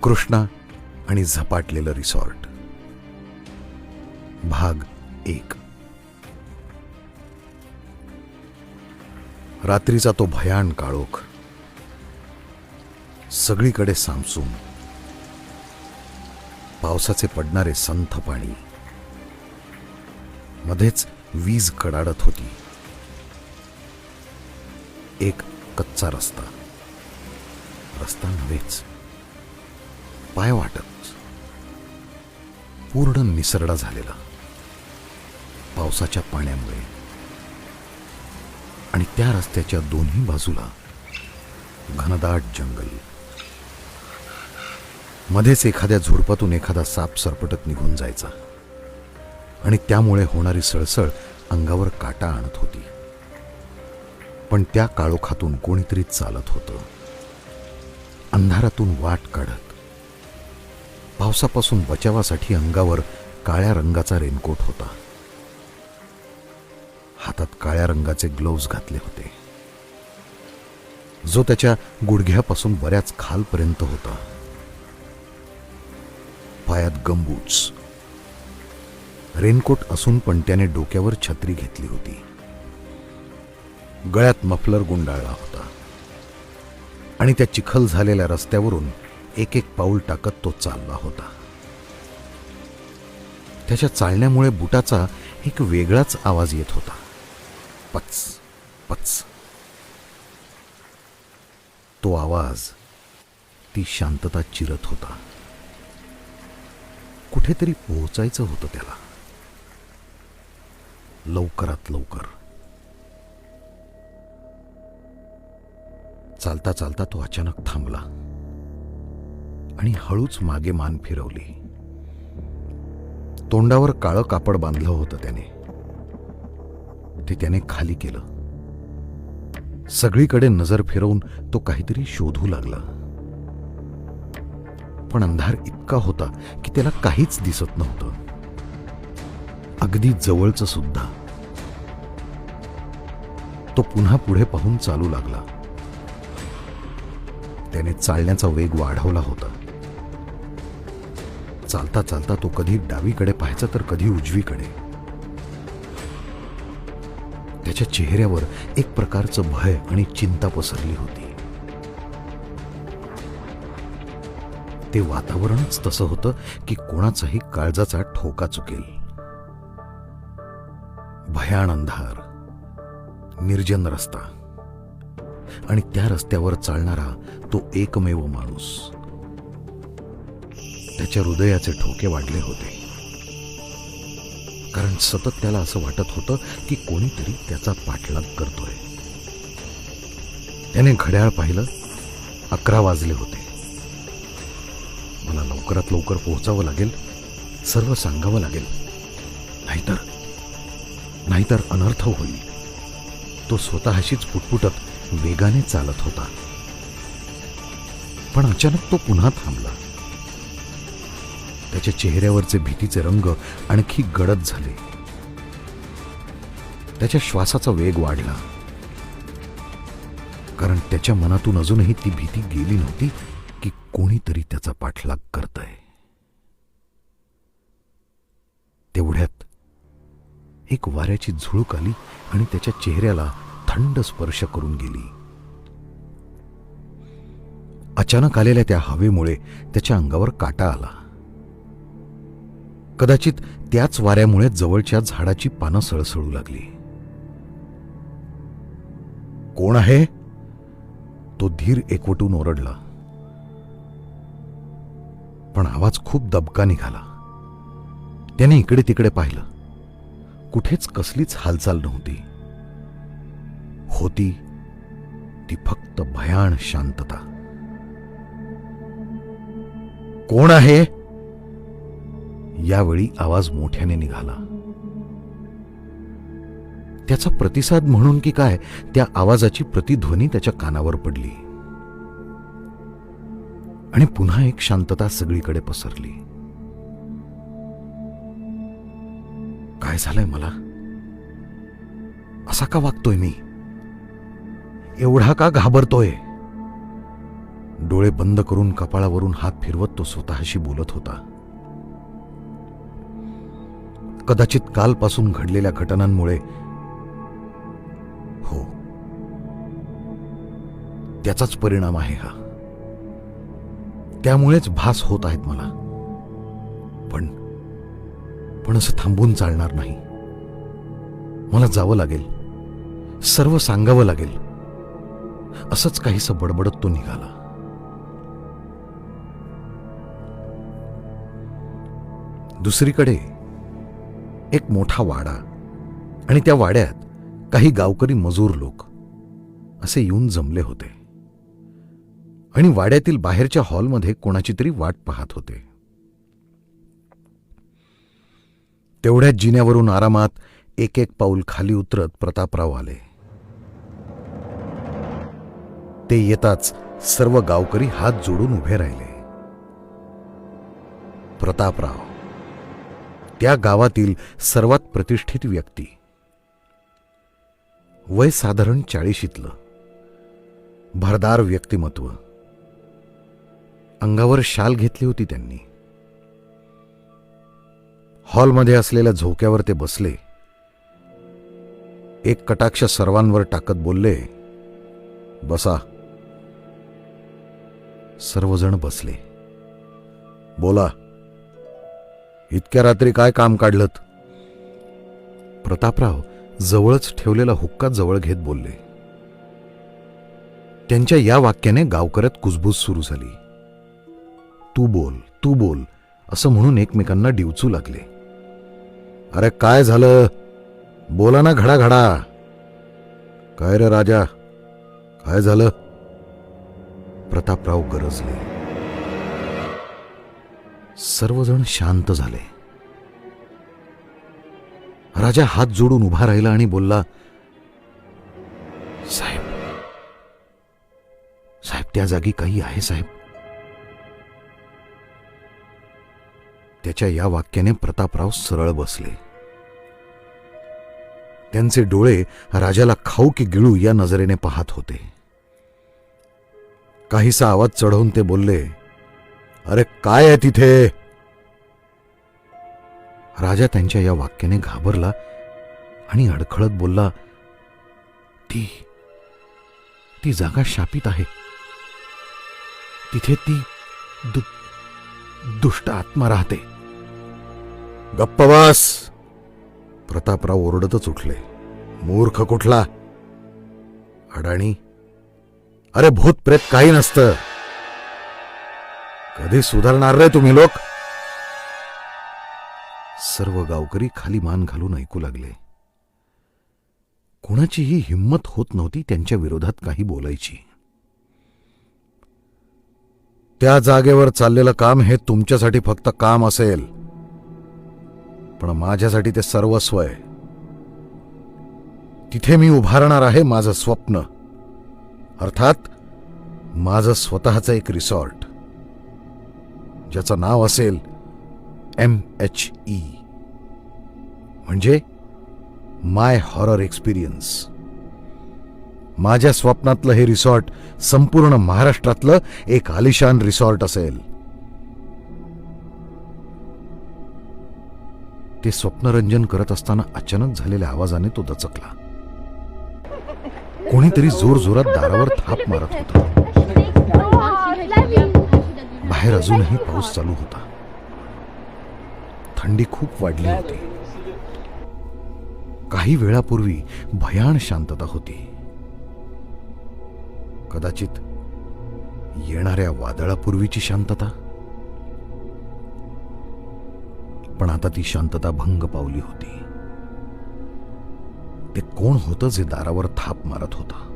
कृष्णा आणि झपाटलेलं रिसॉर्ट भाग 1. रात्रीचा तो भयान काळोख, सगळीकडे सामसूम, पावसाचे पडणारे संथ पाणी, मध्येच वीज कडाडत होती. एक कच्चा रस्ता नव्हेच, पाय वाटत पूर्ण निसरडा झालेला पावसाच्या पाण्यामुळे. आणि त्या रस्त्याच्या दोन्ही बाजूला घनदाट जंगल, मध्येच एखाद्या झुडपातून एखादा साप सरपटत निघून जायचा आणि त्यामुळे होणारी सळसळ अंगावर काटा आणत होती. पण त्या काळोखातून कोणीतरी चालत होतं, अंधारातून वाट काढत. पावसापासून बचावासाठी अंगावर काळ्या रंगाचा रेनकोट होता, हातात काळ्या रंगाचे ग्लोव्ज घातले होते, जो त्याच्या गुडघ्यापासून बऱ्याच खालपर्यंत होता. पायात गमबूट्स, रेनकोट असून पण त्याने डोक्यावर छत्री घेतली होती. गळ्यात मफलर गुंडाळला होता आणि त्या चिखल झालेल्या रस्त्यावरून एक एक पाऊल टाकत तो चालला होता. त्याच्या चालण्यामुळे बुटाचा एक वेगळाच आवाज येत होता, पच पच. तो आवाज, ती शांतता चिरत होता. कुठेतरी पोहोचायचं होतं त्याला, लवकरात लवकर. चालता चालता तो अचानक थांबला आणि हळूच मागे मान फिरवली. तोंडावर काळं कापड बांधलं होतं त्याने. ते त्याने खाली केलं. सगळीकडे नजर फिरवून तो काहीतरी शोधू लागला, पण अंधार इतका होता की त्याला काहीच दिसत नव्हतं, अगदी जवळचं सुद्धा. तो पुन्हा पुढे पाहून चालू लागला. त्याने चालण्याचा वेग वाढवला होता. चालता चालता तो कधी डावीकडे पाहायचा तर कधी उजवीकडे. त्याच्या चेहऱ्यावर एक प्रकारचं भय आणि चिंता पसरली होती. ते वातावरणच तसं होतं की कोणाचाही काळजाचा ठोका चुकेल. भयान अंधार, निर्जन रस्ता आणि त्या रस्त्यावर चालणारा तो एकमेव माणूस. त्याच्या हृदयाचे ठोके वाढले होते, कारण सतत त्याला असं वाटत होतं की कोणीतरी त्याचा पाठलाग करतोय. त्याने घड्याळ पाहिलं, 11 वाजले होते. मला लवकरात लवकर पोहोचावं लागेल, सर्व सांगावं लागेल, नाहीतर अनर्थ होईल. तो स्वतःशीच पुटपुटत वेगाने चालत होता. पण अचानक तो पुन्हा थांबला. त्याच्या चेहऱ्यावरचे भीतीचे रंग आणखी गडद झाले. त्याच्या श्वासाचा वेग वाढला, कारण त्याच्या मनातून अजूनही ती भीती गेली नव्हती की कोणीतरी त्याचा पाठलाग करतंय. तेवढ्यात एक वाऱ्याची झुळूक आली आणि त्याच्या चेहऱ्याला थंड स्पर्श करून गेली. अचानक आलेल्या त्या हवेमुळे त्याच्या अंगावर काटा आला. कदाचित त्याच वाऱ्यामुळे जवळच्या झाडाची पानं सळसळू लागली. कोण आहे? तो धीर एकवटून ओरडला, पण आवाज खूप दबका निघाला. त्याने इकडे तिकडे पाहिलं. कुठेच कसलीच हालचाल नव्हती. होती ती फक्त भयान शांतता. कोण आहे? यावेळी आवाज मोठ्याने निघाला. त्याचा प्रतिसाद म्हणून की काय, त्या आवाजाची प्रतिध्वनी त्याच्या कानावर पडली आणि पुन्हा एक शांतता सगळीकडे पसरली. काय झालंय मला? असा का वागतोय मी? एवढा का घाबरतोय? डोळे बंद करून कपाळावरून हात फिरवत तो स्वतःशी बोलत होता. कदाचित कालपासून घडलेल्या घटनांमुळे, हो, त्याचाच परिणाम आहे हा. त्यामुळेच भास होत आहेत मला. पण असं थांबून चालणार नाही. मला जावं लागेल, सर्व सांगावं लागेल. असंच काहीसं बडबडत तो निघाला. दुसरीकडे एक मोठा वाडा आणि त्या वाड्यात काही गावकरी मजूर लोक असे येऊन जमले होते आणि वाड्यातील बाहेरच्या हॉलमध्ये कोणाची तरी वाट पाहत होते. तेवढ्याच जिन्यावरून आरामात एक एक पाऊल खाली उतरत प्रतापराव आले. ते येताच सर्व गावकरी हात जोडून उभे राहिले. प्रतापराव, त्या गावातील सर्वात प्रतिष्ठित व्यक्ती, वय साधारण 40शीतलं, भरदार व्यक्तिमत्व. अंगावर शाल घेतली होती त्यांनी. हॉलमध्ये असलेल्या झोक्यावर ते बसले. एक कटाक्ष सर्वांवर टाकत बोलले, बसा. सर्वजण बसले. बोला, इतक्या रात्री काय काम काढलत? प्रतापराव जवळच ठेवलेला हुक्का जवळ घेत बोलले. त्यांच्या या वाक्याने गावकऱ्यात कुजबूज सुरू झाली. तू बोल, तू बोल असं म्हणून एकमेकांना डिवचू लागले. अरे काय झालं? बोला ना घडाघडा. काय रे राजा, काय झालं? प्रतापराव गरजले. सर्वजण शांत झाले. राजा हात जोडून उभा राहिला आणि बोलला, साहेब, साहेब त्या जागी काही आहे साहेब. त्याच्या या वाक्याने प्रतापराव सरळ बसले. त्यांचे डोळे राजाला खाऊ की गिळू या नजरेने पाहत होते. काहीसा आवाज चढवून ते बोलले, अरे काय आहे तिथे? राजा त्यांच्या या वाक्याने घाबरला आणि अडखळत बोलला, ती जागा शापित आहे. तिथे ती दुष्ट आत्मा राहते. गप्प बस. प्रतापराव ओरडतच उठले. मूर्ख कुठला, अडाणी. अरे भूत प्रेत काही नसतं. कधी सुधारणार रे तुम्ही लोक? सर्व गावकरी खाली मान घालून ऐकू लागले. कोणाचीही हिंमत होत नव्हती त्यांच्या विरोधात काही बोलायची. त्या जागेवर चाललेलं काम हे तुमच्यासाठी फक्त काम असेल, पण माझ्यासाठी ते सर्वस्व आहे. तिथे मी उभारणार आहे माझं स्वप्न, अर्थात माझं स्वतःचं एक रिसॉर्ट, ज्याचं नाव असेल MHE, म्हणजे माय हॉरर एक्सपिरियन्स. माझ्या स्वप्नातलं हे रिसॉर्ट संपूर्ण महाराष्ट्रातलं एक आलिशान रिसॉर्ट असेल. ते स्वप्नरंजन करत असताना अचानक झालेल्या आवाजाने तो दचकला. कोणीतरी जोरजोरात दारावर थाप मारत होतं. बाहेर अजूनही पाऊस चालू होता. थंडी खूप वाढली होती. काही वेळापूर्वी भयान शांतता होती. कदाचित येणाऱ्या वादळापूर्वीची शांतता. पण आता ती शांतता भंग पावली होती. ते कोण होतं जे दारावर थाप मारत होतं?